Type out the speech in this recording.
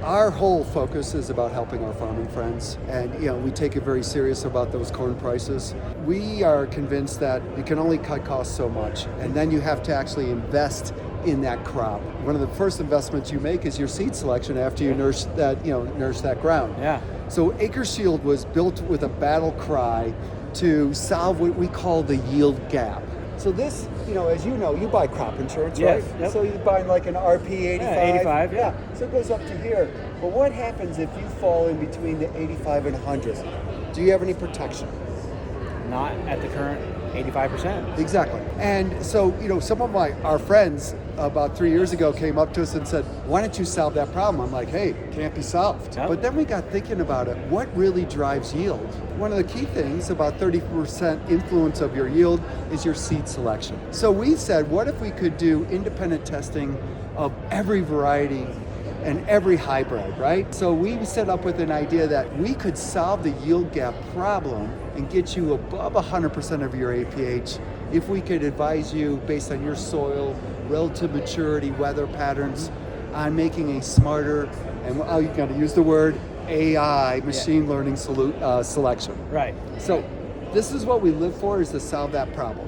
Our whole focus is about helping our farming friends, and we take it very serious about those corn prices. We are convinced that you can only cut costs so much, and then you have to actually invest in that crop. One of the first investments you make is your seed selection after you nourish that ground. Yeah. So AcreShield was built with a battle cry to solve what we call the yield gap. So this, as you know, you buy crop insurance, Yes, right? yep. So you buy like an RP 85. Yeah, 85. Yeah, so it goes up to here. But what happens if you fall in between the 85 and 100? Do you have any protection? Not at the current 85%. Exactly. And so, some of our friends about 3 years ago came up to us and said, why don't you solve that problem? I'm like, hey, can't be solved. Yep. But then we got thinking about it. What really drives yield? One of the key things, about 30% influence of your yield, is your seed selection. So we said, what if we could do independent testing of every variety and every hybrid, right? So we set up with an idea that we could solve the yield gap problem and get you above 100% of your APH if we could advise you based on your soil, relative maturity, weather patterns, on making a smarter, and you got to use the word AI, machine learning selection. Right. So this is what we live for, is to solve that problem.